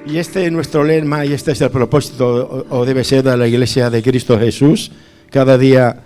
Y este es nuestro lema y este es el propósito, o debe ser, de la Iglesia de Cristo Jesús, cada día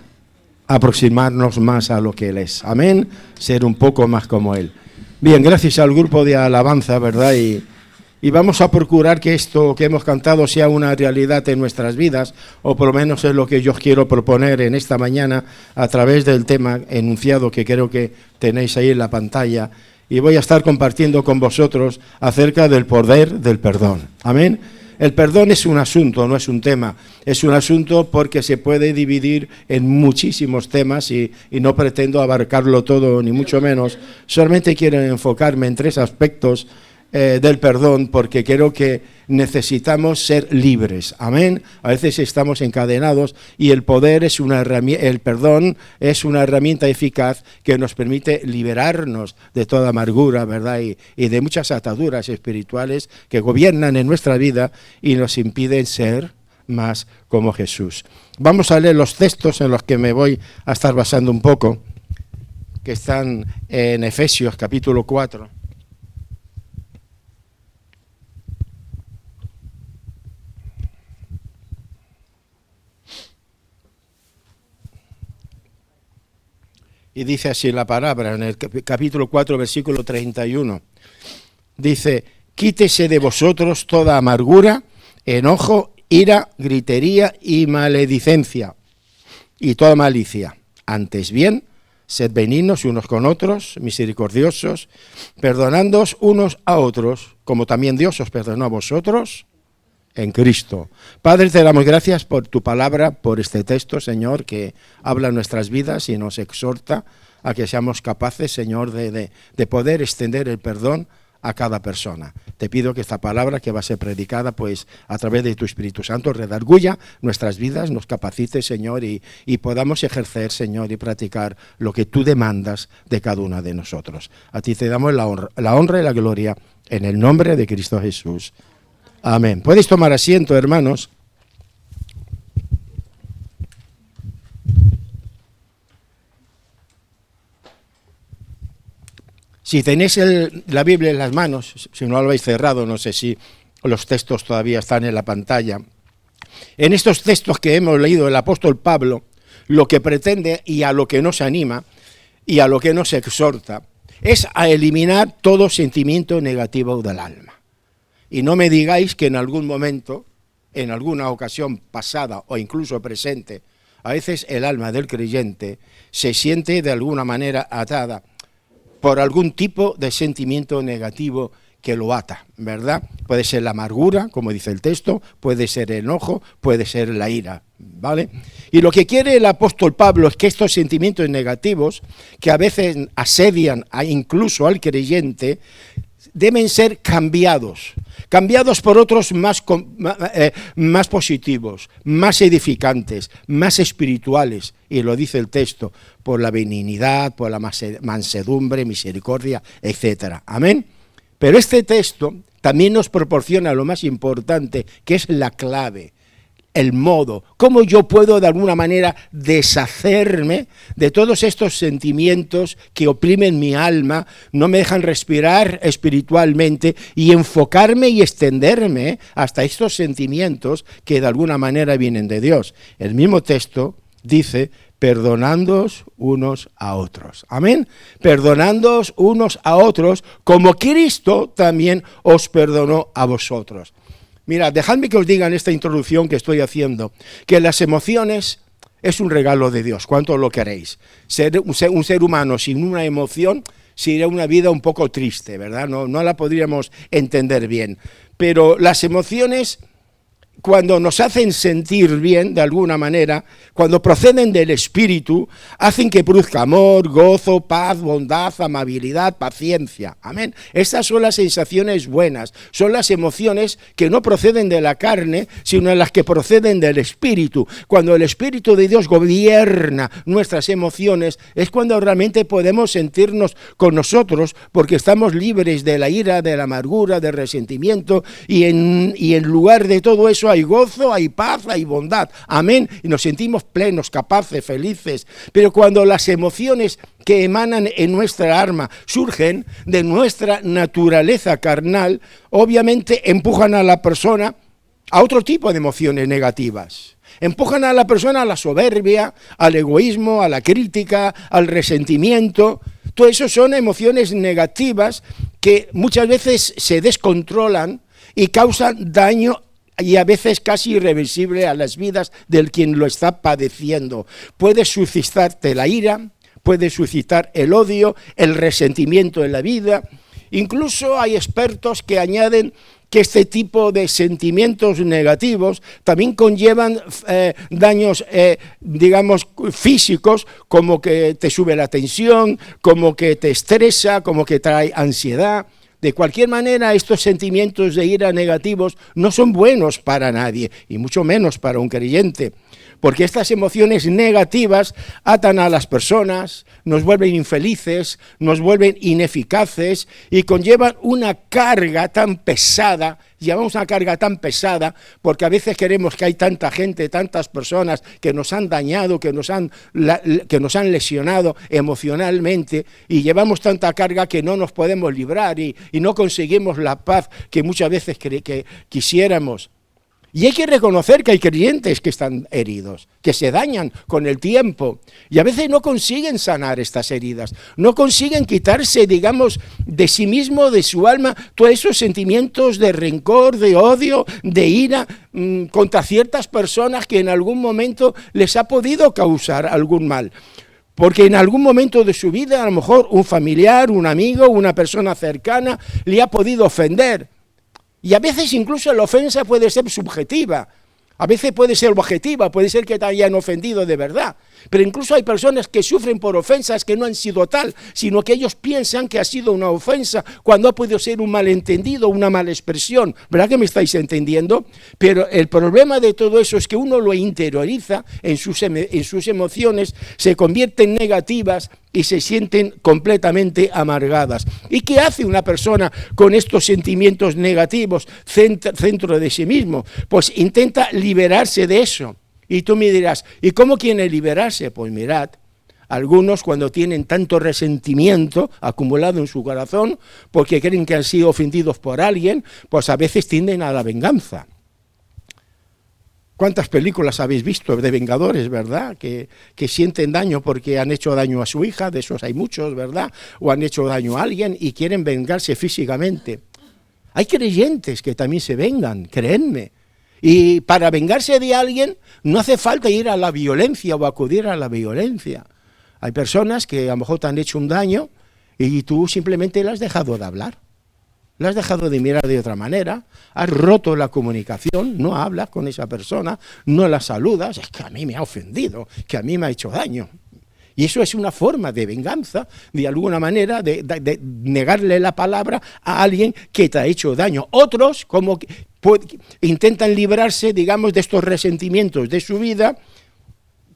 aproximarnos más a lo que Él es. Amén, ser un poco más como Él. Bien, gracias al grupo de alabanza, ¿verdad? Y vamos a procurar que esto que hemos cantado sea una realidad en nuestras vidas, o por lo menos es lo que yo quiero proponer en esta mañana a través del tema enunciado que creo que tenéis ahí en la pantalla. Y voy a estar compartiendo con vosotros acerca del poder del perdón. Amén. El perdón es un asunto, no es un tema. Es un asunto porque se puede dividir en muchísimos temas y no pretendo abarcarlo todo, ni mucho menos. Solamente quiero enfocarme en 3 aspectos del perdón, porque creo que necesitamos ser libres. Amén. A veces estamos encadenados y el poder es una herramienta, el perdón es una herramienta eficaz que nos permite liberarnos de toda amargura, ¿verdad? Y de muchas ataduras espirituales que gobiernan en nuestra vida y nos impiden ser más como Jesús. Vamos a leer los textos en los que me voy a estar basando un poco, que están en Efesios capítulo 4. Y dice así la palabra, en el capítulo 4, versículo 31. Dice: quítese de vosotros toda amargura, enojo, ira, gritería y maledicencia, y toda malicia. Antes bien, sed benignos unos con otros, misericordiosos, perdonándoos unos a otros, como también Dios os perdonó a vosotros en Cristo. Padre, te damos gracias por tu palabra, por este texto, Señor, que habla en nuestras vidas y nos exhorta a que seamos capaces, Señor, de poder extender el perdón a cada persona. Te pido que esta palabra que va a ser predicada, pues a través de tu Espíritu Santo, redarguya nuestras vidas, nos capacite, Señor, y podamos ejercer, Señor, y practicar lo que tú demandas de cada uno de nosotros. A ti te damos la honra y la gloria en el nombre de Cristo Jesús. Amén. Podéis tomar asiento, hermanos. Si tenéis la Biblia en las manos, si no lo habéis cerrado, no sé si los textos todavía están en la pantalla. En estos textos que hemos leído, el apóstol Pablo, lo que pretende y a lo que nos anima y a lo que nos exhorta es a eliminar todo sentimiento negativo del alma. Y no me digáis que en algún momento, en alguna ocasión pasada o incluso presente, a veces el alma del creyente se siente de alguna manera atada por algún tipo de sentimiento negativo que lo ata, ¿verdad? Puede ser la amargura, como dice el texto, puede ser el enojo, puede ser la ira, ¿vale? Y lo que quiere el apóstol Pablo es que estos sentimientos negativos, que a veces asedian incluso al creyente, deben ser cambiados por otros más positivos, más edificantes, más espirituales, y lo dice el texto, por la benignidad, por la mansedumbre, misericordia, etcétera. Amén. Pero este texto también nos proporciona lo más importante, que es la clave, el modo, cómo yo puedo de alguna manera deshacerme de todos estos sentimientos que oprimen mi alma, no me dejan respirar espiritualmente y enfocarme y extenderme hasta estos sentimientos que de alguna manera vienen de Dios. El mismo texto dice: perdonándoos unos a otros. Amén. Perdonándoos unos a otros, como Cristo también os perdonó a vosotros. Mirad, dejadme que os diga en esta introducción que estoy haciendo, que las emociones es un regalo de Dios. ¿Cuánto lo queréis? Un ser humano sin una emoción sería una vida un poco triste, ¿verdad? No la podríamos entender bien. Pero las emociones, cuando nos hacen sentir bien de alguna manera, cuando proceden del espíritu, hacen que produzca amor, gozo, paz, bondad, amabilidad, paciencia. Amén. Estas son las sensaciones buenas, son las emociones que no proceden de la carne, sino las que proceden del espíritu. Cuando el Espíritu de Dios gobierna nuestras emociones, es cuando realmente podemos sentirnos con nosotros, porque estamos libres de la ira, de la amargura, del resentimiento, y en lugar de todo eso, eso hay gozo, hay paz, hay bondad. Amén. Y nos sentimos plenos, capaces, felices. Pero cuando las emociones que emanan en nuestra alma surgen de nuestra naturaleza carnal, obviamente empujan a la persona a otro tipo de emociones negativas. Empujan a la persona a la soberbia, al egoísmo, a la crítica, al resentimiento. Todo eso son emociones negativas que muchas veces se descontrolan y causan daño y a veces casi irreversible a las vidas del quien lo está padeciendo. Puede suscitarte la ira, puede suscitar el odio, el resentimiento en la vida. Incluso hay expertos que añaden que este tipo de sentimientos negativos también conllevan daños, digamos, físicos, como que te sube la tensión, como que te estresa, como que trae ansiedad. De cualquier manera, estos sentimientos de ira negativos no son buenos para nadie, y mucho menos para un creyente. Porque estas emociones negativas atan a las personas, nos vuelven infelices, nos vuelven ineficaces y conllevan una carga tan pesada, llevamos una carga tan pesada porque a veces queremos que hay tanta gente, tantas personas que nos han dañado, que nos han lesionado emocionalmente y llevamos tanta carga que no nos podemos librar y no conseguimos la paz que muchas veces que quisiéramos. Y hay que reconocer que hay creyentes que están heridos, que se dañan con el tiempo y a veces no consiguen sanar estas heridas, no consiguen quitarse, digamos, de sí mismo, de su alma, todos esos sentimientos de rencor, de odio, de ira contra ciertas personas que en algún momento les ha podido causar algún mal. Porque en algún momento de su vida, a lo mejor un familiar, un amigo, una persona cercana le ha podido ofender. Y a veces incluso la ofensa puede ser subjetiva, a veces puede ser objetiva, puede ser que te hayan ofendido de verdad. Pero incluso hay personas que sufren por ofensas que no han sido tal, sino que ellos piensan que ha sido una ofensa cuando ha podido ser un malentendido, una mala expresión. ¿Verdad que me estáis entendiendo? Pero el problema de todo eso es que uno lo interioriza en sus emociones, se convierten negativas y se sienten completamente amargadas. ¿Y qué hace una persona con estos sentimientos negativos dentro de sí mismo? Pues intenta liberarse de eso. Y tú me dirás, ¿y cómo quiere liberarse? Pues mirad, algunos cuando tienen tanto resentimiento acumulado en su corazón, porque creen que han sido ofendidos por alguien, pues a veces tienden a la venganza. ¿Cuántas películas habéis visto de vengadores, verdad? Que sienten daño porque han hecho daño a su hija, de esos hay muchos, ¿verdad? O han hecho daño a alguien y quieren vengarse físicamente. Hay creyentes que también se vengan, créenme. Y para vengarse de alguien no hace falta ir a la violencia o acudir a la violencia. Hay personas que a lo mejor te han hecho un daño y tú simplemente le has dejado de hablar. Le has dejado de mirar de otra manera, has roto la comunicación, no hablas con esa persona, no la saludas, es que a mí me ha ofendido, que a mí me ha hecho daño. Y eso es una forma de venganza, de alguna manera, de negarle la palabra a alguien que te ha hecho daño. Otros, como intentan librarse, digamos, de estos resentimientos de su vida,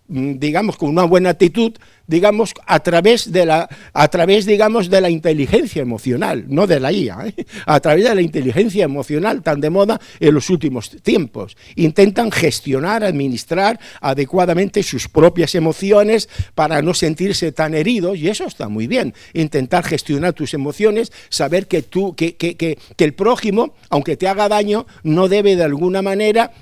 digamos, con una buena actitud, digamos, a través, digamos, de la inteligencia emocional, no de la IA, a través de la inteligencia emocional tan de moda en los últimos tiempos. Intentan gestionar, administrar adecuadamente sus propias emociones para no sentirse tan heridos, y eso está muy bien. Intentar gestionar tus emociones, saber que el prójimo, aunque te haga daño, no debe de alguna manera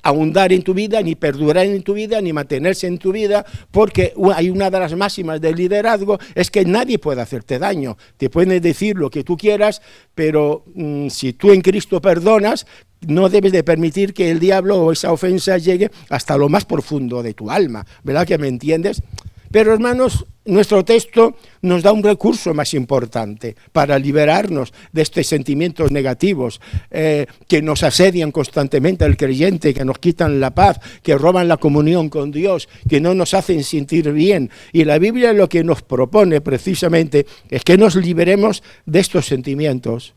ahondar en tu vida, ni perdurar en tu vida, ni mantenerse en tu vida, porque hay una de las máximas del liderazgo, es que nadie puede hacerte daño. Te pueden decir lo que tú quieras, pero si tú en Cristo perdonas, no debes de permitir que el diablo o esa ofensa llegue hasta lo más profundo de tu alma. ¿Verdad que me entiendes? Pero hermanos, nuestro texto nos da un recurso más importante para liberarnos de estos sentimientos negativos que nos asedian constantemente al creyente, que nos quitan la paz, que roban la comunión con Dios, que no nos hacen sentir bien. Y la Biblia lo que nos propone precisamente es que nos liberemos de estos sentimientos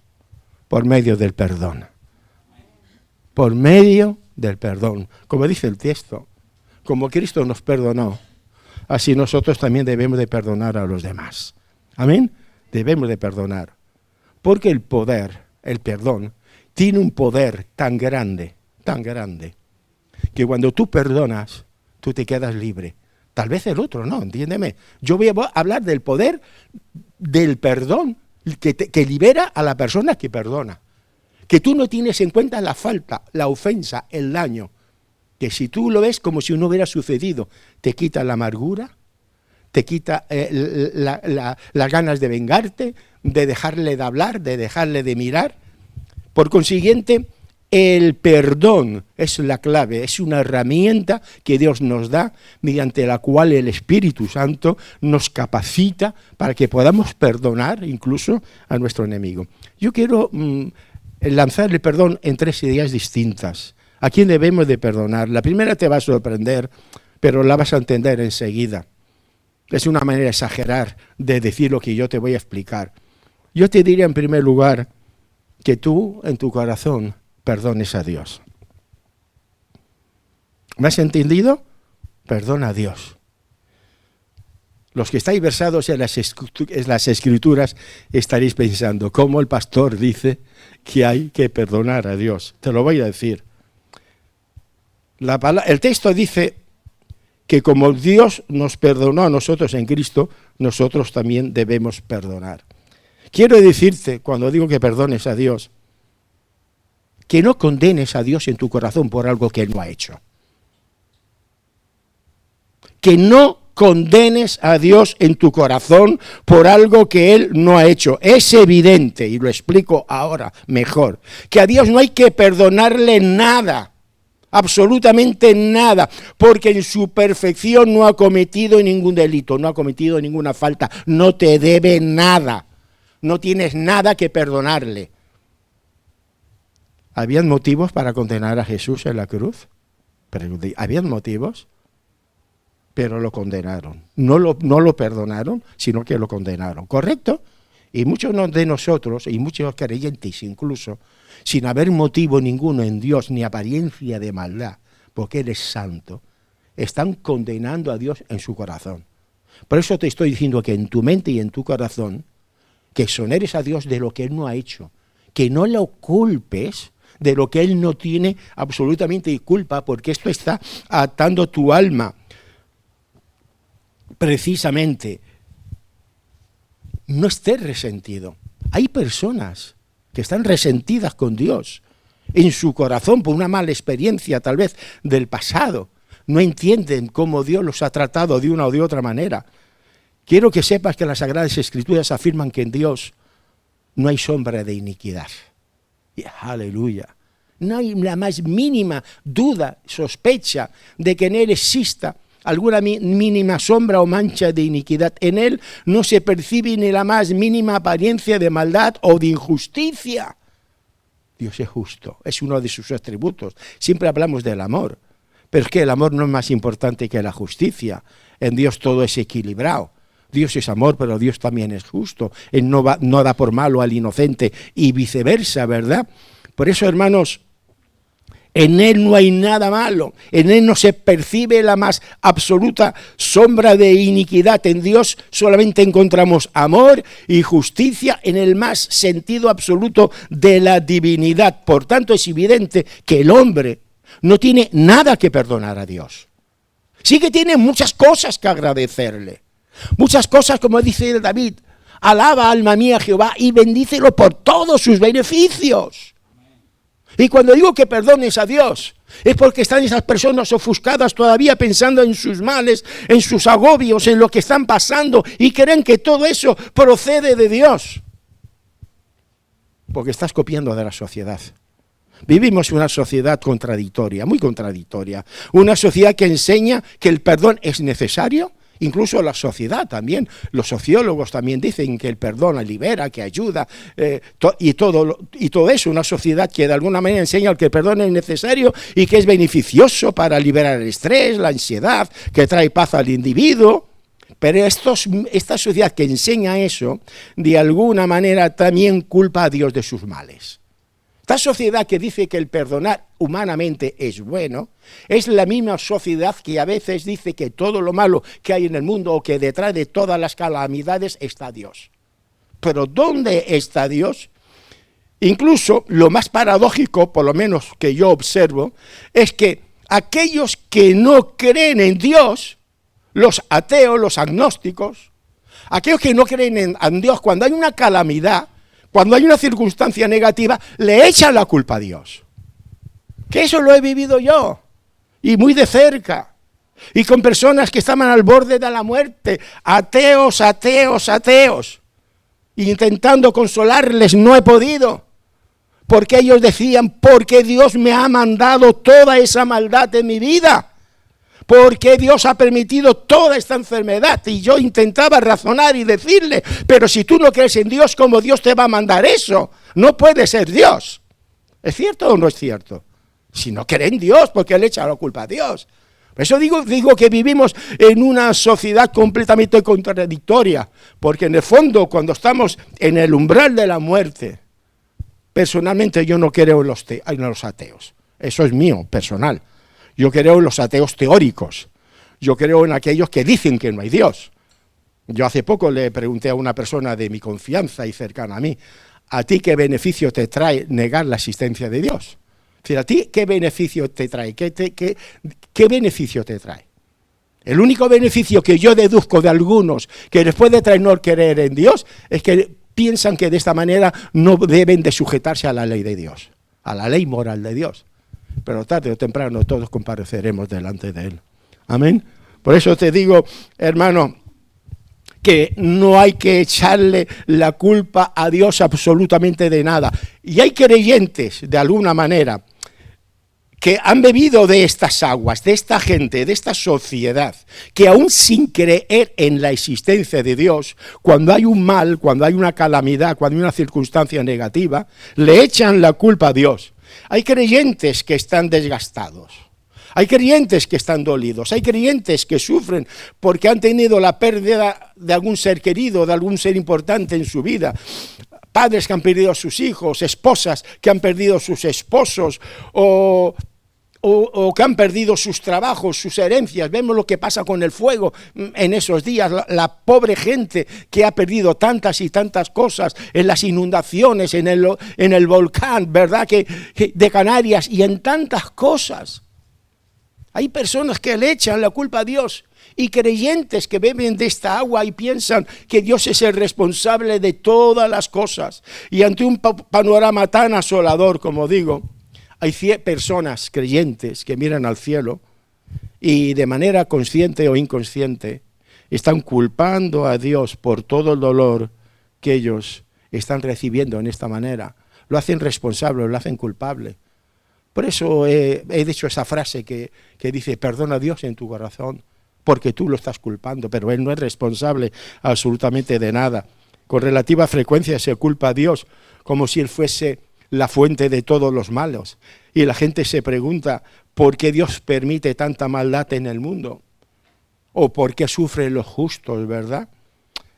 por medio del perdón. Por medio del perdón. Como dice el texto, como Cristo nos perdonó, así nosotros también debemos de perdonar a los demás. Amén. Debemos de perdonar. Porque el poder, el perdón, tiene un poder tan grande, tan grande, que cuando tú perdonas, tú te quedas libre. Tal vez el otro no, entiéndeme. Yo voy a hablar del poder del perdón que libera a la persona que perdona. Que tú no tienes en cuenta la falta, la ofensa, el daño. Que si tú lo ves como si no hubiera sucedido, te quita la amargura, te quita las ganas de vengarte, de dejarle de hablar, de dejarle de mirar. Por consiguiente, el perdón es la clave, es una herramienta que Dios nos da, mediante la cual el Espíritu Santo nos capacita para que podamos perdonar incluso a nuestro enemigo. Yo quiero lanzar el perdón en 3 ideas distintas. ¿A quién debemos de perdonar? La primera te va a sorprender, pero la vas a entender enseguida. Es una manera de exagerar, de decir lo que yo te voy a explicar. Yo te diría en primer lugar que tú en tu corazón perdones a Dios. ¿Me has entendido? Perdona a Dios. Los que estáis versados en las Escrituras estaréis pensando, ¿cómo el pastor dice que hay que perdonar a Dios? Te lo voy a decir. El texto dice que como Dios nos perdonó a nosotros en Cristo, nosotros también debemos perdonar. Quiero decirte, cuando digo que perdones a Dios, que no condenes a Dios en tu corazón por algo que Él no ha hecho. Que no condenes a Dios en tu corazón por algo que Él no ha hecho. Es evidente, y lo explico ahora mejor, que a Dios no hay que perdonarle nada, absolutamente nada, porque en su perfección no ha cometido ningún delito, no ha cometido ninguna falta, no te debe nada, no tienes nada que perdonarle. ¿Habían motivos para condenar a Jesús en la cruz? ¿Habían motivos? Pero lo condenaron. No lo perdonaron, sino que lo condenaron. ¿Correcto? Y muchos de nosotros, y muchos creyentes incluso, sin haber motivo ninguno en Dios, ni apariencia de maldad, porque Él es santo, están condenando a Dios en su corazón. Por eso te estoy diciendo que en tu mente y en tu corazón, que exoneres a Dios de lo que Él no ha hecho, que no lo culpes de lo que Él no tiene absolutamente culpa, porque esto está atando tu alma. Precisamente, no estés resentido. Hay personas que están resentidas con Dios en su corazón por una mala experiencia tal vez del pasado. No entienden cómo Dios los ha tratado de una o de otra manera. Quiero que sepas que las Sagradas Escrituras afirman que en Dios no hay sombra de iniquidad. Aleluya. No hay la más mínima duda, sospecha de que en Él exista alguna mínima sombra o mancha de iniquidad. En Él no se percibe ni la más mínima apariencia de maldad o de injusticia. Dios es justo, es uno de sus atributos. Siempre hablamos del amor, pero es que el amor no es más importante que la justicia. En Dios todo es equilibrado. Dios es amor, pero Dios también es justo. Él no da por malo al inocente y viceversa, ¿verdad? Por eso, hermanos, en Él no hay nada malo. En Él no se percibe la más absoluta sombra de iniquidad. En Dios solamente encontramos amor y justicia en el más sentido absoluto de la divinidad. Por tanto, es evidente que el hombre no tiene nada que perdonar a Dios. Sí que tiene muchas cosas que agradecerle. Muchas cosas, como dice David, alaba alma mía a Jehová y bendícelo por todos sus beneficios. Y cuando digo que perdones a Dios, es porque están esas personas ofuscadas todavía pensando en sus males, en sus agobios, en lo que están pasando y creen que todo eso procede de Dios. Porque estás copiando de la sociedad. Vivimos una sociedad contradictoria, muy contradictoria. Una sociedad que enseña que el perdón es necesario. Incluso la sociedad también, los sociólogos también dicen que el perdón libera, que ayuda, y todo eso, una sociedad que de alguna manera enseña que el perdón es necesario y que es beneficioso para liberar el estrés, la ansiedad, que trae paz al individuo. Pero esta sociedad que enseña eso, de alguna manera también culpa a Dios de sus males. Esta sociedad que dice que el perdonar humanamente es bueno, es la misma sociedad que a veces dice que todo lo malo que hay en el mundo o que detrás de todas las calamidades está Dios. Pero ¿dónde está Dios? Incluso lo más paradójico, por lo menos que yo observo, es que aquellos que no creen en Dios, los ateos, los agnósticos, aquellos que no creen en Dios, cuando hay una calamidad, cuando hay una circunstancia negativa, le echan la culpa a Dios. Que eso lo he vivido yo, y muy de cerca, y con personas que estaban al borde de la muerte, ateos, intentando consolarles, no he podido, porque ellos decían, porque Dios me ha mandado toda esa maldad en mi vida, porque Dios ha permitido toda esta enfermedad. Y yo intentaba razonar y decirle, pero si tú no crees en Dios, ¿cómo Dios te va a mandar eso? No puede ser Dios. ¿Es cierto o no es cierto? Si no cree en Dios, ¿por qué le echa la culpa a Dios? Por eso digo que vivimos en una sociedad completamente contradictoria, porque en el fondo, cuando estamos en el umbral de la muerte, personalmente yo no creo en los ateos. Eso es mío, personal. Yo creo en los ateos teóricos. Yo creo en aquellos que dicen que no hay Dios. Yo hace poco le pregunté a una persona de mi confianza y cercana a mí, ¿a ti qué beneficio te trae negar la existencia de Dios? Es decir, ¿a ti qué beneficio te trae? ¿Qué beneficio te trae? El único beneficio que yo deduzco de algunos que les puede traer no creer en Dios es que piensan que de esta manera no deben de sujetarse a la ley de Dios, a la ley moral de Dios. Pero tarde o temprano todos compareceremos delante de Él. Amén. Por eso te digo, hermano, que no hay que echarle la culpa a Dios absolutamente de nada. Y hay creyentes, de alguna manera, que han bebido de estas aguas, de esta gente, de esta sociedad, que aún sin creer en la existencia de Dios, cuando hay un mal, cuando hay una calamidad, cuando hay una circunstancia negativa, le echan la culpa a Dios. Hay creyentes que están desgastados, hay creyentes que están dolidos, hay creyentes que sufren porque han tenido la pérdida de algún ser querido, de algún ser importante en su vida. Padres que han perdido a sus hijos, esposas que han perdido a sus esposos, o que han perdido sus trabajos, sus herencias. Vemos lo que pasa con el fuego en esos días, la pobre gente que ha perdido tantas y tantas cosas en las inundaciones, en el volcán, ¿verdad? Que de Canarias y en tantas cosas. Hay personas que le echan la culpa a Dios y creyentes que beben de esta agua y piensan que Dios es el responsable de todas las cosas. Y ante un panorama tan asolador, como digo, hay personas creyentes que miran al cielo y de manera consciente o inconsciente están culpando a Dios por todo el dolor que ellos están recibiendo en esta manera. Lo hacen responsable, lo hacen culpable. Por eso he dicho esa frase que dice, perdona a Dios en tu corazón, porque tú lo estás culpando, pero Él no es responsable absolutamente de nada. Con relativa frecuencia se culpa a Dios como si Él fuese la fuente de todos los malos. Y la gente se pregunta, ¿por qué Dios permite tanta maldad en el mundo? ¿O por qué sufren los justos, verdad?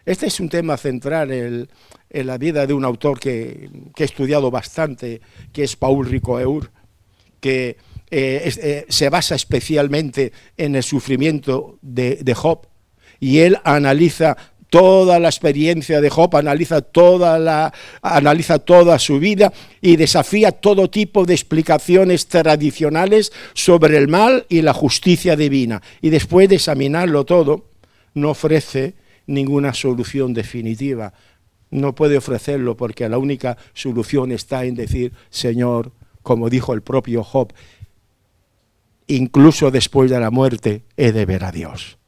Este es un tema central en la vida de un autor que he estudiado bastante, que es Paul Ricoeur, que se basa especialmente en el sufrimiento de Job. Y él analiza toda la experiencia de Job, analiza toda su vida y desafía todo tipo de explicaciones tradicionales sobre el mal y la justicia divina. Y después de examinarlo todo, no ofrece ninguna solución definitiva. No puede ofrecerlo porque la única solución está en decir, Señor, como dijo el propio Job, incluso después de la muerte he de ver a Dios.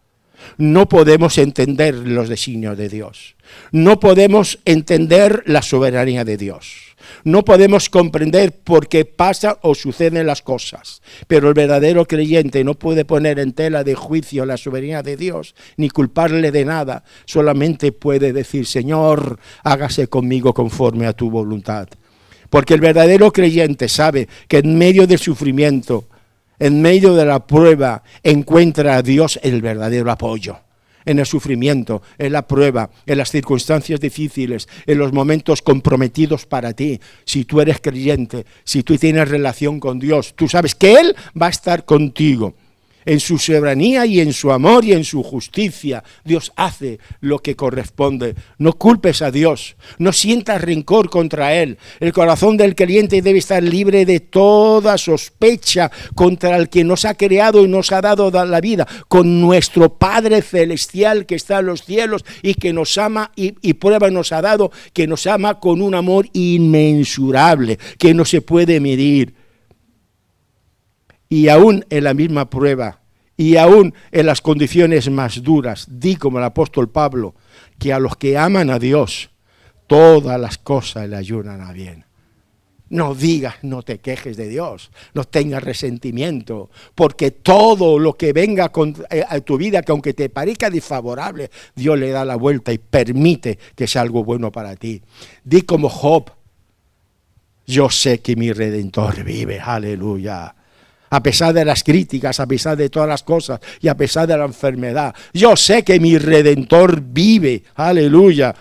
No podemos entender los designios de Dios. No podemos entender la soberanía de Dios. No podemos comprender por qué pasan o suceden las cosas. Pero el verdadero creyente no puede poner en tela de juicio la soberanía de Dios, ni culparle de nada. Solamente puede decir, Señor, hágase conmigo conforme a tu voluntad. Porque el verdadero creyente sabe que en medio del sufrimiento, en medio de la prueba, encuentra a Dios el verdadero apoyo. En el sufrimiento, en la prueba, en las circunstancias difíciles, en los momentos comprometidos para ti. Si tú eres creyente, si tú tienes relación con Dios, tú sabes que Él va a estar contigo. En su soberanía y en su amor y en su justicia, Dios hace lo que corresponde. No culpes a Dios, no sientas rencor contra Él. El corazón del creyente debe estar libre de toda sospecha contra el que nos ha creado y nos ha dado la vida, con nuestro Padre Celestial que está en los cielos y que nos ama y prueba nos ha dado, que nos ama con un amor inmensurable, que no se puede medir. Y aún en la misma prueba, y aún en las condiciones más duras, di como el apóstol Pablo, que a los que aman a Dios, todas las cosas le ayudan a bien. No digas, no te quejes de Dios, no tengas resentimiento, porque todo lo que venga a tu vida, que aunque te parezca desfavorable, Dios le da la vuelta y permite que sea algo bueno para ti. Di como Job, yo sé que mi Redentor vive, aleluya. A pesar de las críticas, a pesar de todas las cosas y a pesar de la enfermedad, yo sé que mi Redentor vive, aleluya.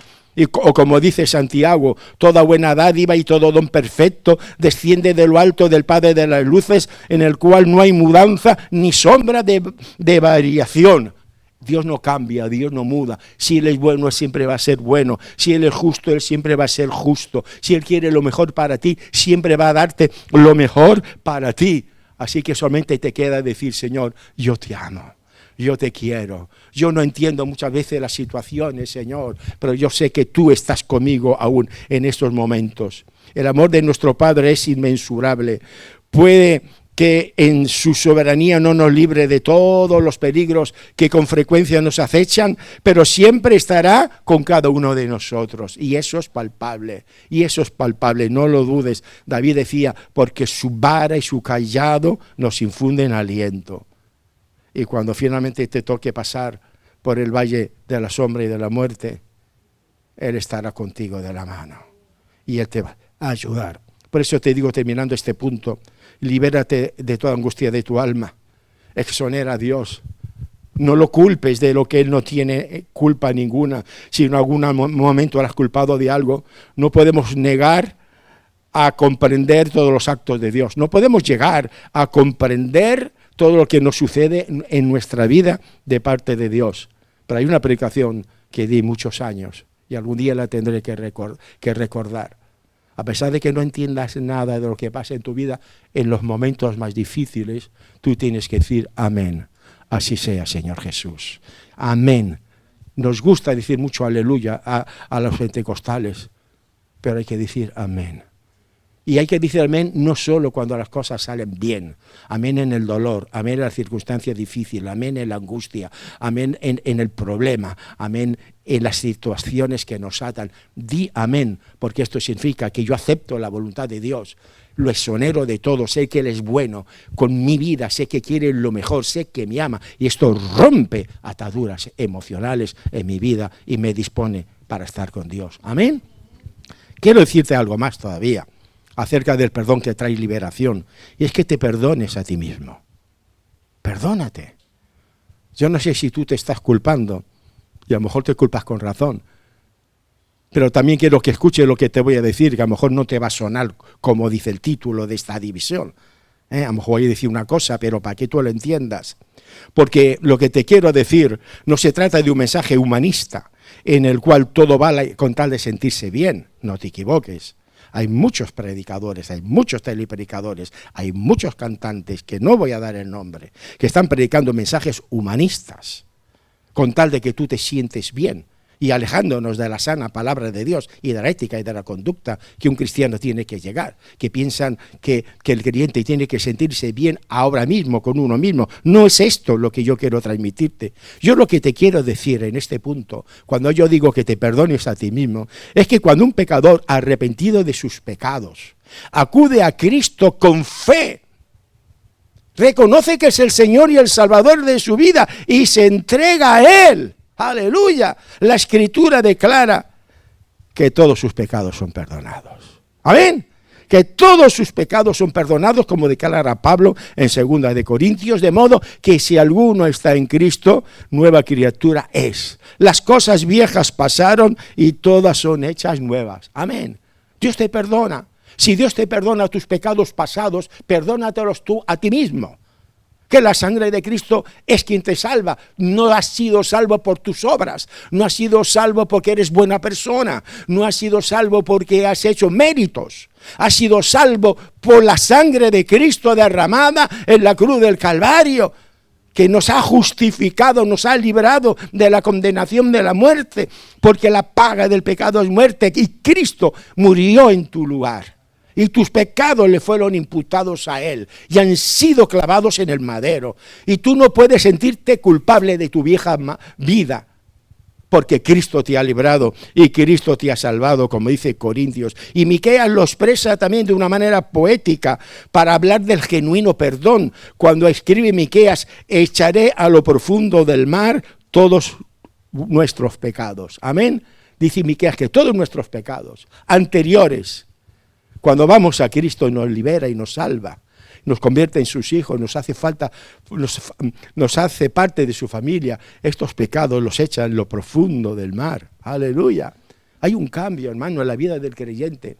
O como dice Santiago, toda buena dádiva y todo don perfecto desciende de lo alto del Padre de las luces, en el cual no hay mudanza ni sombra de variación. Dios no cambia, Dios no muda. Si Él es bueno, Él siempre va a ser bueno. Si Él es justo, Él siempre va a ser justo. Si Él quiere lo mejor para ti, siempre va a darte lo mejor para ti. Así que solamente te queda decir, Señor, yo te amo, yo te quiero. Yo no entiendo muchas veces las situaciones, Señor, pero yo sé que tú estás conmigo aún en estos momentos. El amor de nuestro Padre es inmensurable. Puede que en su soberanía no nos libre de todos los peligros que con frecuencia nos acechan, pero siempre estará con cada uno de nosotros. Y eso es palpable, no lo dudes. David decía, porque su vara y su cayado nos infunden aliento. Y cuando finalmente te toque pasar por el valle de la sombra y de la muerte, Él estará contigo de la mano. Y Él te va a ayudar. Por eso te digo, terminando este punto, libérate de toda angustia de tu alma. Exonera a Dios. No lo culpes de lo que Él no tiene culpa ninguna. Si en algún momento has culpado de algo, no podemos negar a comprender todos los actos de Dios. No podemos llegar a comprender todo lo que nos sucede en nuestra vida de parte de Dios. Pero hay una predicación que di muchos años y algún día la tendré que recordar. A pesar de que no entiendas nada de lo que pasa en tu vida, en los momentos más difíciles, tú tienes que decir amén. Así sea, Señor Jesús. Amén. Nos gusta decir mucho aleluya a los pentecostales, pero hay que decir amén. Y hay que decir amén no solo cuando las cosas salen bien, amén en el dolor, amén en la circunstancia difícil, amén en la angustia, amén en el problema, amén en las situaciones que nos atan. Di amén, porque esto significa que yo acepto la voluntad de Dios, lo exonero de todo, sé que Él es bueno con mi vida, sé que quiere lo mejor, sé que me ama, y esto rompe ataduras emocionales en mi vida y me dispone para estar con Dios. Amén. Quiero decirte algo más todavía acerca del perdón que trae liberación, y es que te perdones a ti mismo. Perdónate. Yo no sé si tú te estás culpando, y a lo mejor te culpas con razón, pero también quiero que escuches lo que te voy a decir, que a lo mejor no te va a sonar como dice el título de esta división. A lo mejor voy a decir una cosa, pero para que tú lo entiendas. Porque lo que te quiero decir no se trata de un mensaje humanista, en el cual todo vale con tal de sentirse bien, no te equivoques. Hay muchos predicadores, hay muchos telepredicadores, hay muchos cantantes, que no voy a dar el nombre, que están predicando mensajes humanistas, con tal de que tú te sientes bien, y alejándonos de la sana palabra de Dios y de la ética y de la conducta que un cristiano tiene que llegar, que piensan que el creyente tiene que sentirse bien ahora mismo con uno mismo. No es esto lo que yo quiero transmitirte. Yo lo que te quiero decir en este punto, cuando yo digo que te perdones a ti mismo, es que cuando un pecador arrepentido de sus pecados acude a Cristo con fe, reconoce que es el Señor y el Salvador de su vida y se entrega a Él, aleluya, la Escritura declara que todos sus pecados son perdonados. Amén. Que todos sus pecados son perdonados, como declara Pablo en 2 de Corintios, de modo que si alguno está en Cristo, nueva criatura es. Las cosas viejas pasaron y todas son hechas nuevas. Amén. Dios te perdona. Si Dios te perdona tus pecados pasados, perdónatelos tú a ti mismo. Que la sangre de Cristo es quien te salva. No has sido salvo por tus obras, no has sido salvo porque eres buena persona, no has sido salvo porque has hecho méritos. Has sido salvo por la sangre de Cristo derramada en la cruz del Calvario, que nos ha justificado, nos ha librado de la condenación de la muerte, porque la paga del pecado es muerte y Cristo murió en tu lugar. Y tus pecados le fueron imputados a Él y han sido clavados en el madero. Y tú no puedes sentirte culpable de tu vieja vida, porque Cristo te ha librado y Cristo te ha salvado, como dice Corintios. Y Miqueas lo expresa también de una manera poética para hablar del genuino perdón. Cuando escribe Miqueas, echaré a lo profundo del mar todos nuestros pecados. Amén. Dice Miqueas que todos nuestros pecados anteriores, cuando vamos a Cristo, nos libera y nos salva, nos convierte en sus hijos, nos hace parte de su familia. Estos pecados los echa en lo profundo del mar. Aleluya. Hay un cambio, hermano, en la vida del creyente.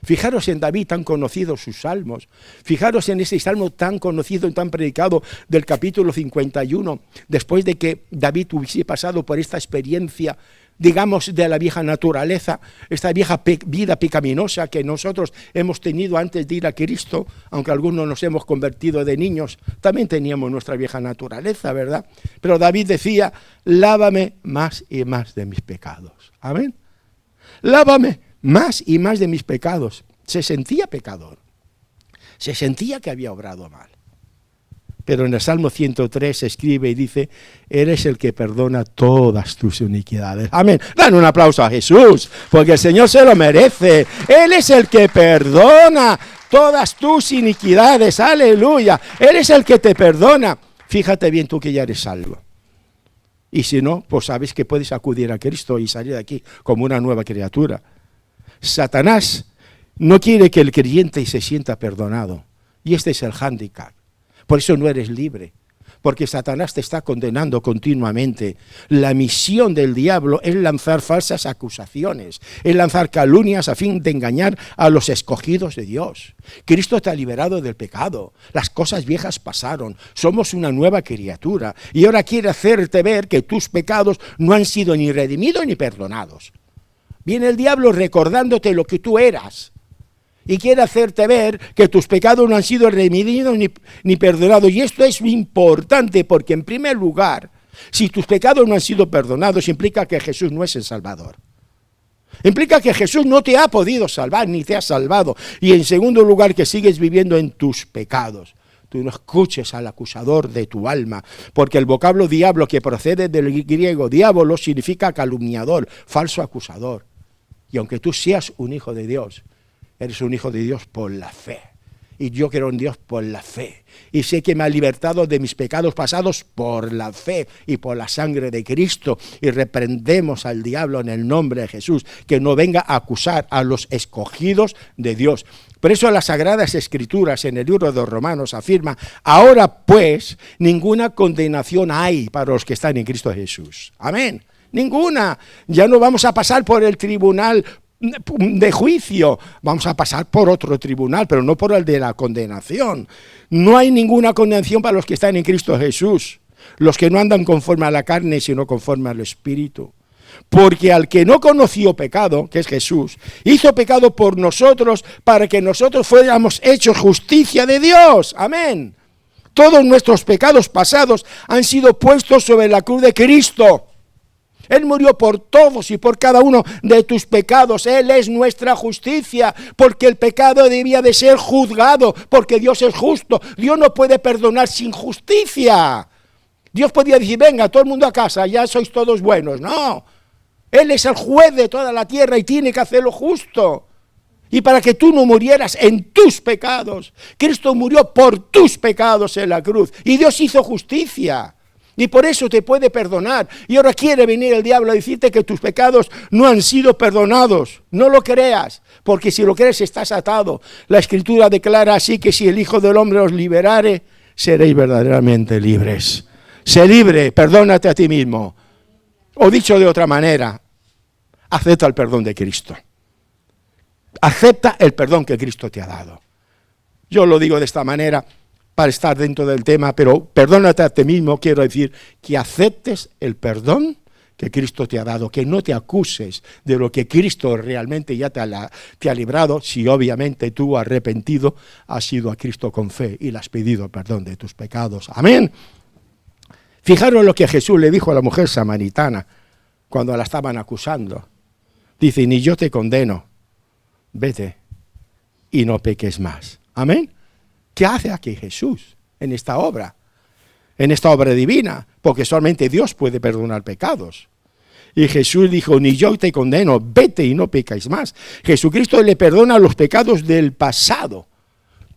Fijaros en David, tan conocido sus salmos. Fijaros en ese salmo tan conocido y tan predicado del capítulo 51, después de que David hubiese pasado por esta experiencia, digamos, de la vieja naturaleza, esta vieja vida pecaminosa que nosotros hemos tenido antes de ir a Cristo, aunque algunos nos hemos convertido de niños, también teníamos nuestra vieja naturaleza, ¿verdad? Pero David decía, lávame más y más de mis pecados. Amén. Lávame más y más de mis pecados. Se sentía pecador, se sentía que había obrado mal. Pero en el Salmo 103 se escribe y dice, eres el que perdona todas tus iniquidades. Amén. Dan un aplauso a Jesús, porque el Señor se lo merece. Él es el que perdona todas tus iniquidades. Aleluya. Él es el que te perdona. Fíjate bien tú que ya eres salvo. Y si no, pues sabes que puedes acudir a Cristo y salir de aquí como una nueva criatura. Satanás no quiere que el creyente se sienta perdonado. Y este es el hándicap. Por eso no eres libre, porque Satanás te está condenando continuamente. La misión del diablo es lanzar falsas acusaciones, es lanzar calumnias a fin de engañar a los escogidos de Dios. Cristo te ha liberado del pecado, las cosas viejas pasaron, somos una nueva criatura y ahora quiere hacerte ver que tus pecados no han sido ni redimidos ni perdonados. Viene el diablo recordándote lo que tú eras. Y quiere hacerte ver que tus pecados no han sido redimidos ni perdonados. Y esto es importante porque, en primer lugar, si tus pecados no han sido perdonados, implica que Jesús no es el Salvador. Implica que Jesús no te ha podido salvar ni te ha salvado. Y en segundo lugar, que sigues viviendo en tus pecados. Tú no escuches al acusador de tu alma, porque el vocablo diablo, que procede del griego diablo, significa calumniador, falso acusador. Y aunque tú seas un hijo de Dios, eres un hijo de Dios por la fe. Y yo creo en Dios por la fe. Y sé que me ha libertado de mis pecados pasados por la fe y por la sangre de Cristo. Y reprendemos al diablo en el nombre de Jesús, que no venga a acusar a los escogidos de Dios. Por eso las Sagradas Escrituras en el libro de Romanos afirma, ahora pues ninguna condenación hay para los que están en Cristo Jesús. Amén. Ninguna. Ya no vamos a pasar por el tribunal de juicio, vamos a pasar por otro tribunal, pero no por el de la condenación. No hay ninguna condenación para los que están en Cristo Jesús, los que no andan conforme a la carne, sino conforme al Espíritu. Porque al que no conoció pecado, que es Jesús, hizo pecado por nosotros para que nosotros fuéramos hechos justicia de Dios. Amén. Todos nuestros pecados pasados han sido puestos sobre la cruz de Cristo. Él murió por todos y por cada uno de tus pecados. Él es nuestra justicia, porque el pecado debía de ser juzgado, porque Dios es justo. Dios no puede perdonar sin justicia. Dios podía decir, venga, todo el mundo a casa, ya sois todos buenos. No, Él es el juez de toda la tierra y tiene que hacerlo justo. Y para que tú no murieras en tus pecados, Cristo murió por tus pecados en la cruz. Y Dios hizo justicia. Y por eso te puede perdonar. Y ahora quiere venir el diablo a decirte que tus pecados no han sido perdonados. No lo creas, porque si lo crees estás atado. La Escritura declara así que si el Hijo del Hombre os liberare, seréis verdaderamente libres. Sé libre, perdónate a ti mismo. O dicho de otra manera, acepta el perdón de Cristo. Acepta el perdón que Cristo te ha dado. Yo lo digo de esta manera. para estar dentro del tema, pero perdónate a ti mismo, quiero decir, que aceptes el perdón que Cristo te ha dado, que no te acuses de lo que Cristo realmente ya te ha librado, si obviamente tú arrepentido has ido a Cristo con fe y le has pedido perdón de tus pecados. Amén. Fijaros lo que Jesús le dijo a la mujer samaritana cuando la estaban acusando. Dice, ni yo te condeno, vete y no peques más. Amén. ¿Qué hace aquí Jesús en esta obra divina? Porque solamente Dios puede perdonar pecados. Y Jesús dijo, ni yo te condeno, vete y no pecáis más. Jesucristo le perdona los pecados del pasado.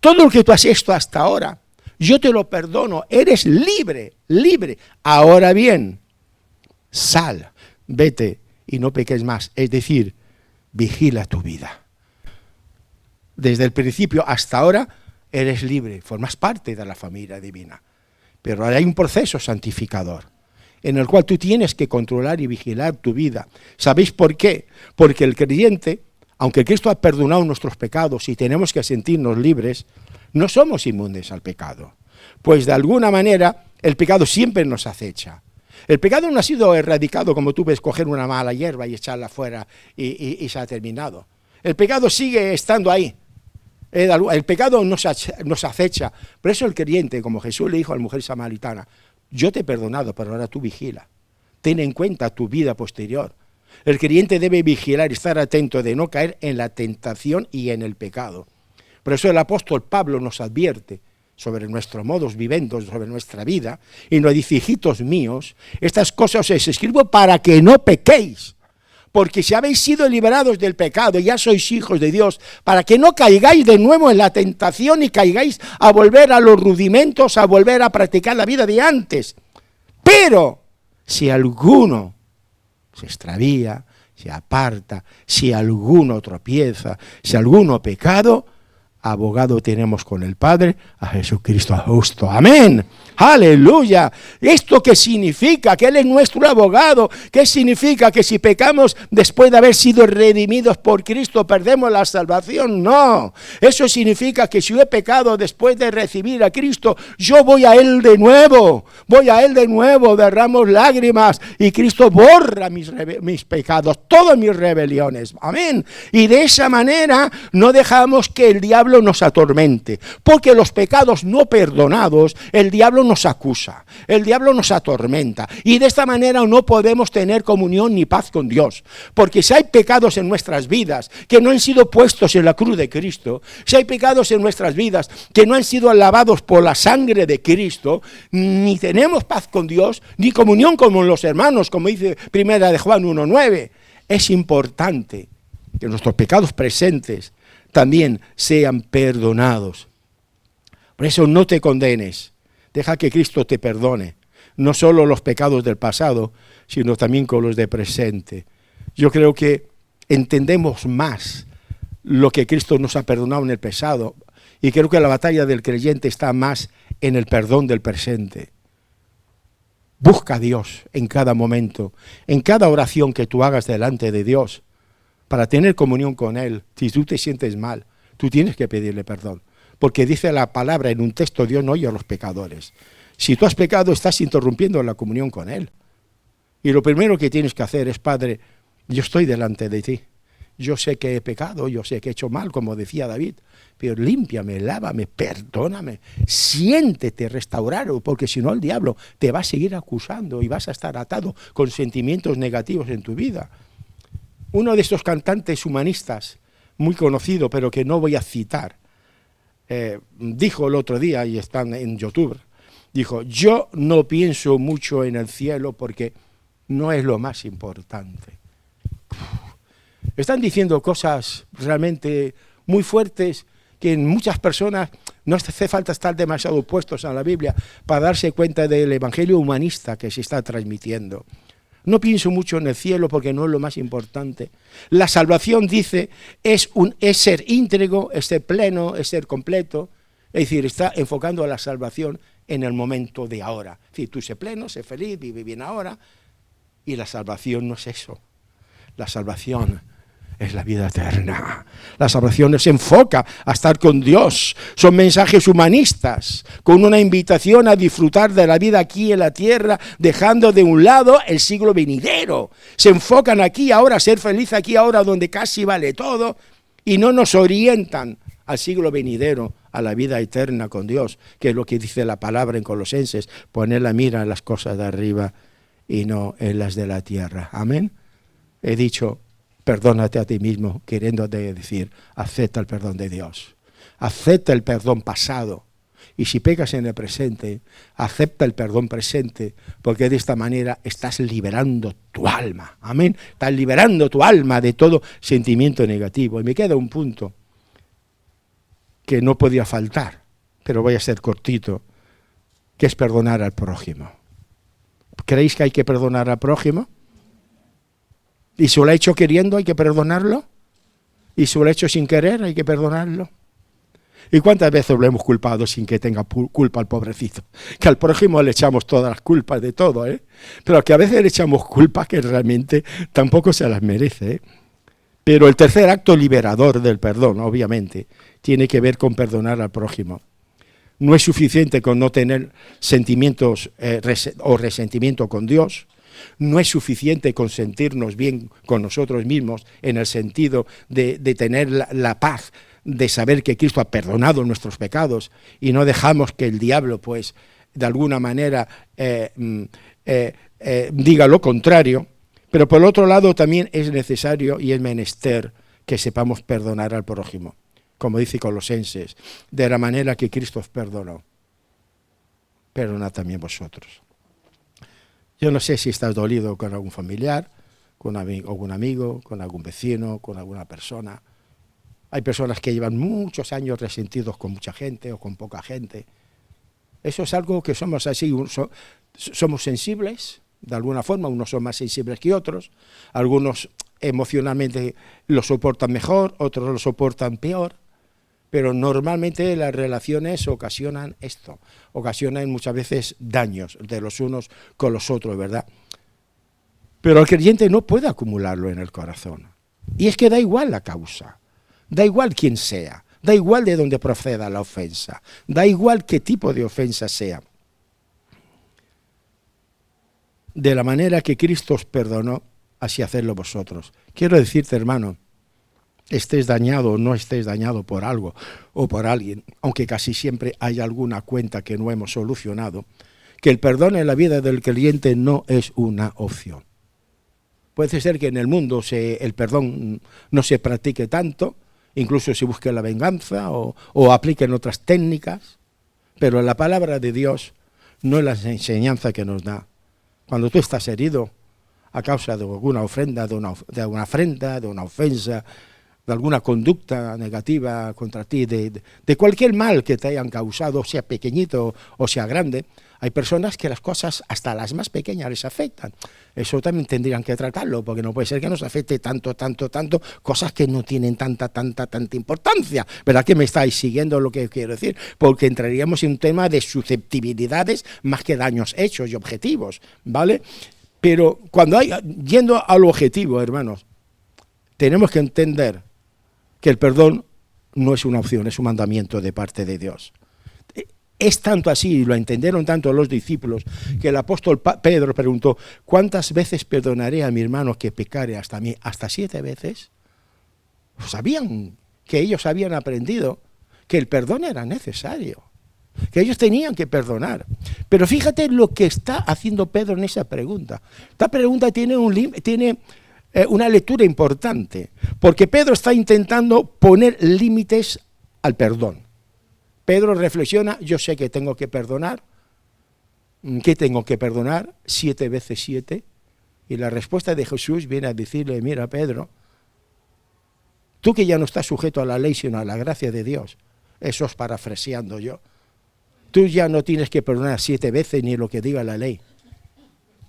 Todo lo que tú has hecho hasta ahora, yo te lo perdono, eres libre, libre. Ahora bien, sal, vete y no peques más. Es decir, vigila tu vida. Desde el principio hasta ahora, eres libre, formas parte de la familia divina. Pero ahora hay un proceso santificador en el cual tú tienes que controlar y vigilar tu vida. ¿Sabéis por qué? Porque el creyente, aunque Cristo ha perdonado nuestros pecados y tenemos que sentirnos libres, no somos inmunes al pecado. Pues de alguna manera el pecado siempre nos acecha. El pecado no ha sido erradicado como tú ves coger una mala hierba y echarla fuera y se ha terminado. El pecado sigue estando ahí. El pecado nos acecha. Por eso el creyente, como Jesús le dijo a la mujer samaritana, yo te he perdonado, pero ahora tú vigila. Ten en cuenta tu vida posterior. El creyente debe vigilar y estar atento de no caer en la tentación y en el pecado. Por eso el apóstol Pablo nos advierte sobre nuestros modos vivendos, sobre nuestra vida, y nos dice, hijitos míos, estas cosas os escribo para que no pequéis. Porque si habéis sido liberados del pecado, ya sois hijos de Dios, para que no caigáis de nuevo en la tentación y caigáis a volver a los rudimentos, a volver a practicar la vida de antes. Pero si alguno se extravía, se aparta, si alguno tropieza, si alguno pecado, abogado tenemos con el Padre, a Jesucristo justo. Amén. Aleluya. ¿Esto qué significa? Que Él es nuestro abogado. ¿Qué significa? Que si pecamos después de haber sido redimidos por Cristo, perdemos la salvación. No. Eso significa que si yo he pecado después de recibir a Cristo, yo voy a Él de nuevo. Voy a Él de nuevo, derramo lágrimas y Cristo borra mis pecados, todas mis rebeliones. Amén. Y de esa manera no dejamos que el diablo nos atormente. Porque los pecados no perdonados, el diablo nos acusa, el diablo nos atormenta y de esta manera no podemos tener comunión ni paz con Dios, porque si hay pecados en nuestras vidas que no han sido puestos en la cruz de Cristo, si hay pecados en nuestras vidas que no han sido lavados por la sangre de Cristo, ni tenemos paz con Dios, ni comunión con los hermanos, como dice Primera de Juan 1:9. Es importante que nuestros pecados presentes también sean perdonados. Por eso no te condenes. Deja que Cristo te perdone, no solo los pecados del pasado, sino también con los de presente. Yo creo que entendemos más lo que Cristo nos ha perdonado en el pasado y creo que la batalla del creyente está más en el perdón del presente. Busca a Dios en cada momento, en cada oración que tú hagas delante de Dios, para tener comunión con Él. Si tú te sientes mal, tú tienes que pedirle perdón. Porque dice la palabra en un texto, Dios no oye a los pecadores. Si tú has pecado, estás interrumpiendo la comunión con Él. Y lo primero que tienes que hacer es, Padre, yo estoy delante de ti. Yo sé que he pecado, yo sé que he hecho mal, como decía David, pero límpiame, lávame, perdóname, siéntete restaurado, porque si no el diablo te va a seguir acusando y vas a estar atado con sentimientos negativos en tu vida. Uno de estos cantantes humanistas, muy conocido, pero que no voy a citar, dijo el otro día, y están en YouTube, dijo, yo no pienso mucho en el cielo porque no es lo más importante. Están diciendo cosas realmente muy fuertes que en muchas personas no hace falta estar demasiado puestos a la Biblia para darse cuenta del evangelio humanista que se está transmitiendo. No pienso mucho en el cielo porque no es lo más importante. La salvación, dice, es ser íntegro, es ser pleno, es ser completo. Es decir, está enfocando a la salvación en el momento de ahora. Es decir, tú sé pleno, sé feliz, vive bien ahora. Y la salvación no es eso. La salvación es la vida eterna. La salvación se enfoca a estar con Dios. Son mensajes humanistas, con una invitación a disfrutar de la vida aquí en la tierra, dejando de un lado el siglo venidero. Se enfocan aquí ahora, a ser feliz aquí ahora, donde casi vale todo, y no nos orientan al siglo venidero, a la vida eterna con Dios, que es lo que dice la palabra en Colosenses, poner la mira en las cosas de arriba y no en las de la tierra. Amén. He dicho, perdónate a ti mismo, queriéndote decir, acepta el perdón de Dios. Acepta el perdón pasado. Y si pecas en el presente, acepta el perdón presente, porque de esta manera estás liberando tu alma. Amén. Estás liberando tu alma de todo sentimiento negativo. Y me queda un punto que no podía faltar, pero voy a ser cortito, que es perdonar al prójimo. ¿Creéis que hay que perdonar al prójimo? ¿Y si lo ha hecho queriendo, hay que perdonarlo? ¿Y si lo ha hecho sin querer, hay que perdonarlo? ¿Y cuántas veces lo hemos culpado sin que tenga culpa al pobrecito? Que al prójimo le echamos todas las culpas de todo, pero que a veces le echamos culpas que realmente tampoco se las merece, Pero el tercer acto liberador del perdón, obviamente, tiene que ver con perdonar al prójimo. No es suficiente con no tener sentimientos o resentimiento con Dios. No es suficiente con sentirnos bien con nosotros mismos en el sentido de tener la paz, de saber que Cristo ha perdonado nuestros pecados y no dejamos que el diablo, pues, de alguna manera diga lo contrario. Pero por otro lado también es necesario y es menester que sepamos perdonar al prójimo, como dice Colosenses, de la manera que Cristo os perdonó. Perdonad también vosotros. Yo no sé si estás dolido con algún familiar, con algún amigo, con algún vecino, con alguna persona. Hay personas que llevan muchos años resentidos con mucha gente o con poca gente. Eso es algo que somos así, somos sensibles, de alguna forma, unos son más sensibles que otros, algunos emocionalmente lo soportan mejor, otros lo soportan peor, pero normalmente las relaciones ocasionan esto, ocasionan muchas veces daños de los unos con los otros, ¿verdad? Pero el creyente no puede acumularlo en el corazón. Y es que da igual la causa, da igual quién sea, da igual de dónde proceda la ofensa, da igual qué tipo de ofensa sea. De la manera que Cristo os perdonó, así hacedlo vosotros. Quiero decirte, hermano, estés dañado o no estés dañado por algo o por alguien, aunque casi siempre hay alguna cuenta que no hemos solucionado, que el perdón en la vida del creyente no es una opción. Puede ser que en el mundo el perdón no se practique tanto, incluso se busque la venganza o apliquen otras técnicas, pero la palabra de Dios no es la enseñanza que nos da. Cuando tú estás herido a causa de alguna ofrenda, de una afrenta, de una ofensa, de alguna conducta negativa contra ti, de cualquier mal que te hayan causado, sea pequeñito o sea grande, hay personas que las cosas, hasta las más pequeñas, les afectan. Eso también tendrían que tratarlo, porque no puede ser que nos afecte tanto, cosas que no tienen tanta importancia. ¿Verdad que me estáis siguiendo lo que quiero decir? Porque entraríamos en un tema de susceptibilidades más que daños hechos y objetivos, ¿vale? Pero yendo al objetivo, hermanos, tenemos que entender que el perdón no es una opción, es un mandamiento de parte de Dios. Es tanto así, y lo entendieron tanto los discípulos, que el apóstol Pedro preguntó, ¿cuántas veces perdonaré a mi hermano que pecare hasta mí? ¿Hasta 7 veces? Sabían que ellos habían aprendido que el perdón era necesario, que ellos tenían que perdonar. Pero fíjate lo que está haciendo Pedro en esa pregunta. Esta pregunta tiene una lectura importante, porque Pedro está intentando poner límites al perdón. Pedro reflexiona, yo sé que tengo que perdonar. ¿Qué tengo que perdonar? 7 veces 7. Y la respuesta de Jesús viene a decirle, mira Pedro, tú que ya no estás sujeto a la ley sino a la gracia de Dios, eso es parafraseando yo, tú ya no tienes que perdonar 7 veces ni lo que diga la ley.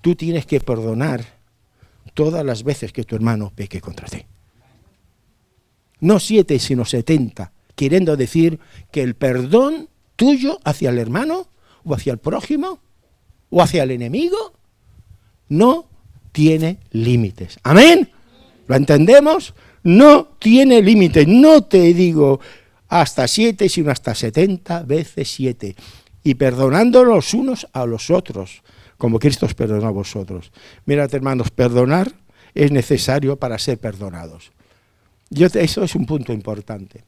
Tú tienes que perdonar todas las veces que tu hermano peque contra ti. No 7, sino 70. Queriendo decir que el perdón tuyo hacia el hermano, o hacia el prójimo, o hacia el enemigo, no tiene límites. ¿Amén? ¿Lo entendemos? no tiene límite. No te digo hasta 7, sino hasta 70 veces 7. Y perdonando los unos a los otros, como Cristo os perdonó a vosotros. Mirad, hermanos, perdonar es necesario para ser perdonados. Eso es un punto importante.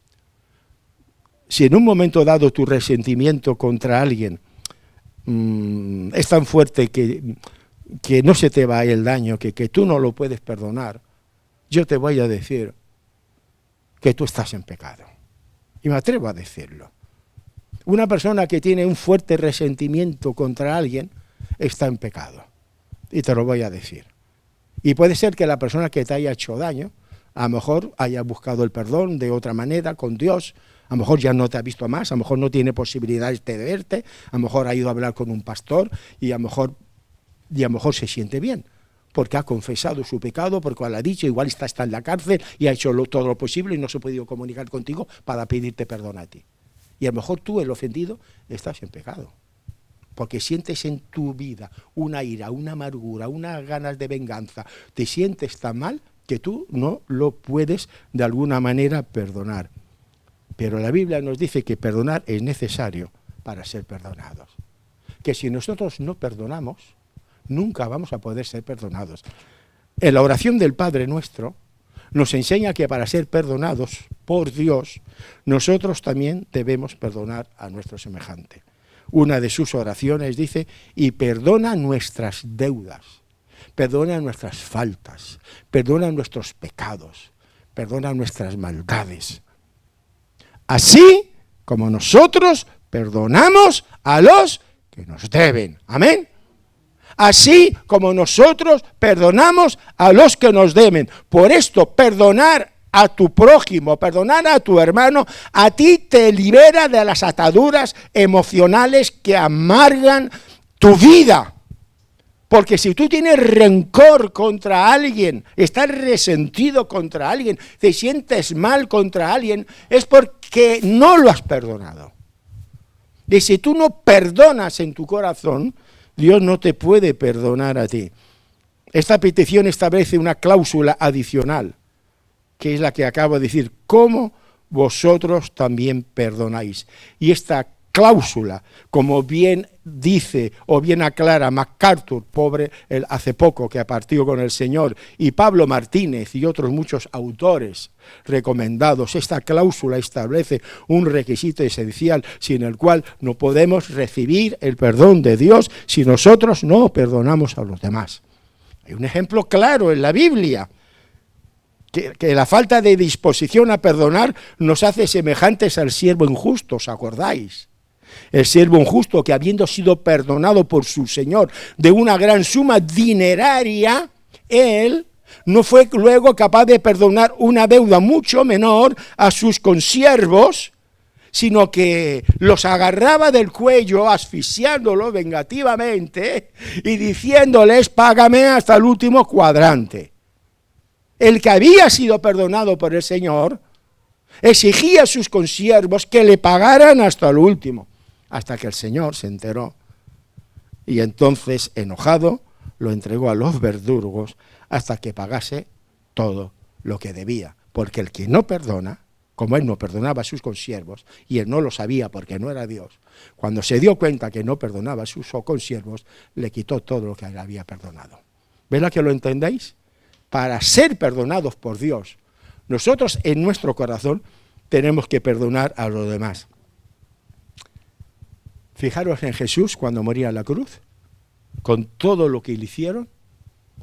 Si en un momento dado tu resentimiento contra alguien es tan fuerte que no se te va el daño, que tú no lo puedes perdonar, yo te voy a decir que tú estás en pecado. Y me atrevo a decirlo. Una persona que tiene un fuerte resentimiento contra alguien está en pecado. Y te lo voy a decir. Y puede ser que la persona que te haya hecho daño, a lo mejor haya buscado el perdón de otra manera, con Dios, a lo mejor ya no te ha visto más, a lo mejor no tiene posibilidades de verte, a lo mejor ha ido a hablar con un pastor y a lo mejor se siente bien, porque ha confesado su pecado, porque lo ha dicho, igual está en la cárcel y ha hecho todo lo posible y no se ha podido comunicar contigo para pedirte perdón a ti. Y a lo mejor tú, el ofendido, estás en pecado, porque sientes en tu vida una ira, una amargura, unas ganas de venganza, te sientes tan mal que tú no lo puedes de alguna manera perdonar. Pero la Biblia nos dice que perdonar es necesario para ser perdonados. Que si nosotros no perdonamos, nunca vamos a poder ser perdonados. En la oración del Padre Nuestro nos enseña que para ser perdonados por Dios, nosotros también debemos perdonar a nuestro semejante. Una de sus oraciones dice, y perdona nuestras deudas, perdona nuestras faltas, perdona nuestros pecados, perdona nuestras maldades. Así como nosotros perdonamos a los que nos deben. Amén. Así como nosotros perdonamos a los que nos deben. Por esto, perdonar a tu prójimo, perdonar a tu hermano, a ti te libera de las ataduras emocionales que amargan tu vida. Porque si tú tienes rencor contra alguien, estás resentido contra alguien, te sientes mal contra alguien, es porque no lo has perdonado. Y si tú no perdonas en tu corazón, Dios no te puede perdonar a ti. Esta petición establece una cláusula adicional, que es la que acabo de decir, ¿cómo vosotros también perdonáis? Y esta cláusula, como bien dice o bien aclara MacArthur, pobre, él hace poco que partió con el Señor, y Pablo Martínez y otros muchos autores recomendados, esta cláusula establece un requisito esencial sin el cual no podemos recibir el perdón de Dios si nosotros no perdonamos a los demás. Hay un ejemplo claro en la Biblia, que la falta de disposición a perdonar nos hace semejantes al siervo injusto, ¿os acordáis? El siervo injusto que habiendo sido perdonado por su señor de una gran suma dineraria, él no fue luego capaz de perdonar una deuda mucho menor a sus consiervos, sino que los agarraba del cuello, asfixiándolos vengativamente y diciéndoles, págame hasta el último cuadrante. El que había sido perdonado por el Señor exigía a sus consiervos que le pagaran hasta el último, hasta que el Señor se enteró y entonces, enojado, lo entregó a los verdugos hasta que pagase todo lo que debía. Porque el que no perdona, como él no perdonaba a sus consiervos, y él no lo sabía porque no era Dios, cuando se dio cuenta que no perdonaba a sus consiervos, le quitó todo lo que le había perdonado. ¿Verdad que lo entendéis? Para ser perdonados por Dios, nosotros en nuestro corazón tenemos que perdonar a los demás. Fijaros en Jesús cuando moría en la cruz, con todo lo que le hicieron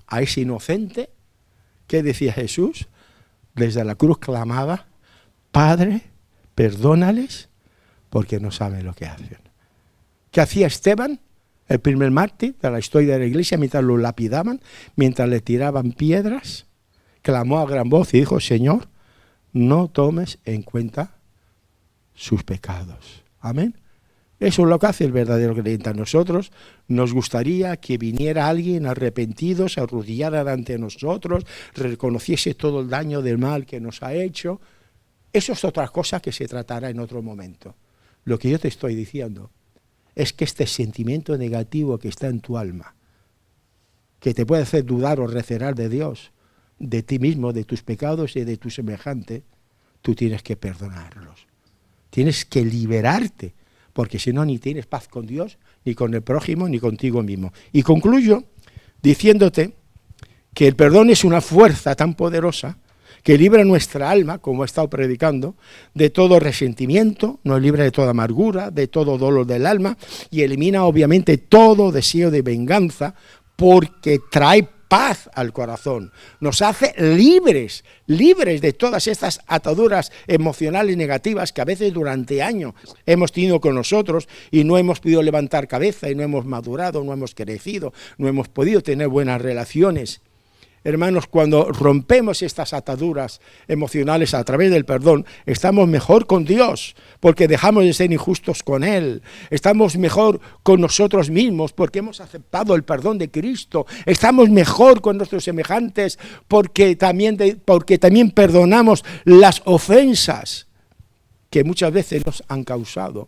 a ese inocente. ¿Qué decía Jesús? Desde la cruz clamaba, Padre, perdónales porque no saben lo que hacen. ¿Qué hacía Esteban, el primer mártir de la historia de la iglesia, mientras lo lapidaban, mientras le tiraban piedras? Clamó a gran voz y dijo, Señor, no tomes en cuenta sus pecados. Amén. Eso es lo que hace el verdadero creyente. A nosotros nos gustaría que viniera alguien arrepentido, se arrodillara ante nosotros, reconociese todo el daño del mal que nos ha hecho. Eso es otra cosa que se tratará en otro momento. Lo que yo te estoy diciendo es que este sentimiento negativo que está en tu alma, que te puede hacer dudar o recelar de Dios, de ti mismo, de tus pecados y de tu semejante, tú tienes que perdonarlos. Tienes que liberarte, porque si no, ni tienes paz con Dios, ni con el prójimo, ni contigo mismo. Y concluyo diciéndote que el perdón es una fuerza tan poderosa que libra nuestra alma, como he estado predicando, de todo resentimiento, nos libra de toda amargura, de todo dolor del alma, y elimina obviamente todo deseo de venganza, porque trae paz al corazón, nos hace libres de todas estas ataduras emocionales negativas que a veces durante años hemos tenido con nosotros y no hemos podido levantar cabeza y no hemos madurado, no hemos crecido, no hemos podido tener buenas relaciones. Hermanos, cuando rompemos estas ataduras emocionales a través del perdón, estamos mejor con Dios, porque dejamos de ser injustos con Él. Estamos mejor con nosotros mismos, porque hemos aceptado el perdón de Cristo. Estamos mejor con nuestros semejantes, porque también perdonamos las ofensas que muchas veces nos han causado.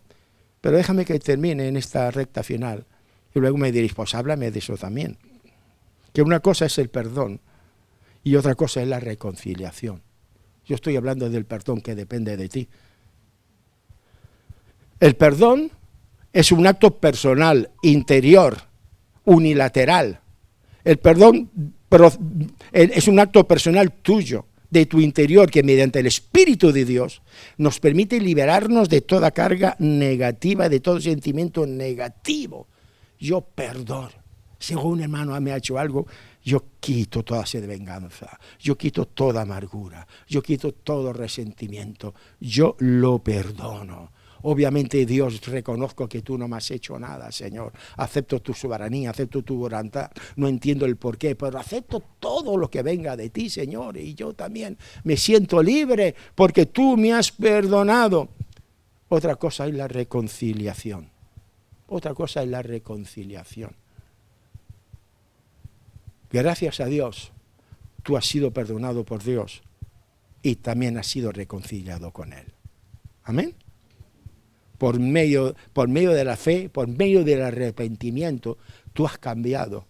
Pero déjame que termine en esta recta final, y luego me diréis, pues háblame de eso también. Que una cosa es el perdón y otra cosa es la reconciliación. Yo estoy hablando del perdón que depende de ti. El perdón es un acto personal, interior, unilateral. El perdón es un acto personal tuyo, de tu interior, que mediante el Espíritu de Dios nos permite liberarnos de toda carga negativa, de todo sentimiento negativo. Yo perdono. Si un hermano me ha hecho algo, yo quito toda sed de venganza, yo quito toda amargura, yo quito todo resentimiento, yo lo perdono. Obviamente, Dios, reconozco que tú no me has hecho nada, Señor. Acepto tu soberanía, acepto tu voluntad, no entiendo el porqué, pero acepto todo lo que venga de ti, Señor, y yo también me siento libre porque tú me has perdonado. Otra cosa es la reconciliación. Otra cosa es la reconciliación. Gracias a Dios, tú has sido perdonado por Dios y también has sido reconciliado con Él. Amén. Por medio de la fe, por medio del arrepentimiento, tú has cambiado.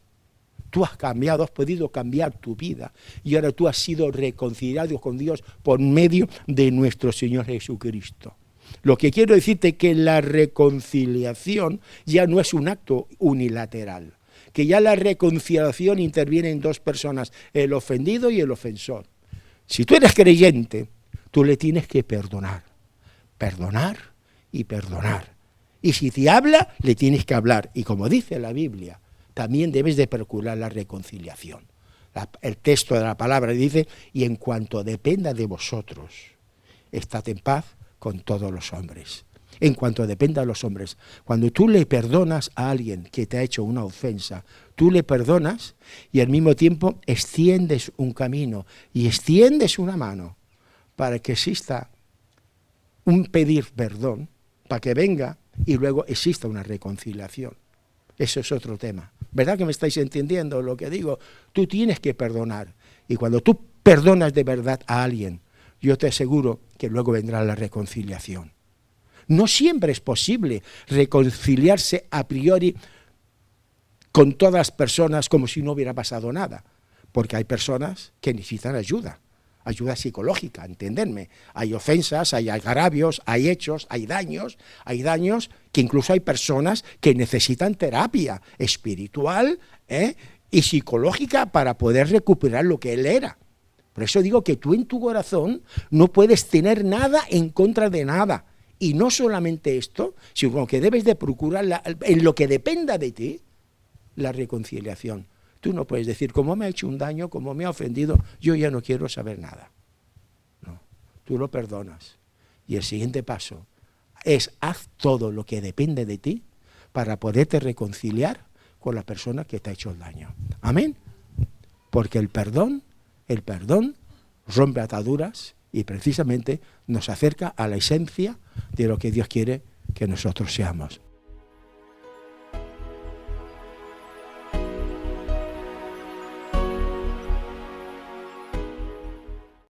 Tú has cambiado, has podido cambiar tu vida. Y ahora tú has sido reconciliado con Dios por medio de nuestro Señor Jesucristo. Lo que quiero decirte es que la reconciliación ya no es un acto unilateral. Que ya la reconciliación interviene en dos personas, el ofendido y el ofensor. Si tú eres creyente, tú le tienes que perdonar. Perdonar y perdonar. Y si te habla, le tienes que hablar. Y como dice la Biblia, también debes de procurar la reconciliación. El texto de la palabra dice, y en cuanto dependa de vosotros, estad en paz con todos los hombres. En cuanto dependa de los hombres. Cuando tú le perdonas a alguien que te ha hecho una ofensa, tú le perdonas y al mismo tiempo extiendes un camino y extiendes una mano para que exista un pedir perdón, para que venga y luego exista una reconciliación. Eso es otro tema. ¿Verdad que me estáis entendiendo lo que digo? Tú tienes que perdonar. Y cuando tú perdonas de verdad a alguien, yo te aseguro que luego vendrá la reconciliación. No siempre es posible reconciliarse a priori con todas las personas como si no hubiera pasado nada, porque hay personas que necesitan ayuda psicológica, entenderme. Hay ofensas, hay agravios, hay hechos, hay daños que incluso hay personas que necesitan terapia espiritual y psicológica para poder recuperar lo que él era. Por eso digo que tú en tu corazón no puedes tener nada en contra de nada. Y no solamente esto, sino que debes de procurar en lo que dependa de ti, la reconciliación. Tú no puedes decir, como me ha hecho un daño, como me ha ofendido, yo ya no quiero saber nada. No, tú lo perdonas. Y el siguiente paso es haz todo lo que depende de ti para poderte reconciliar con la persona que te ha hecho el daño. Amén. Porque el perdón rompe ataduras y precisamente nos acerca a la esencia de lo que Dios quiere que nosotros seamos.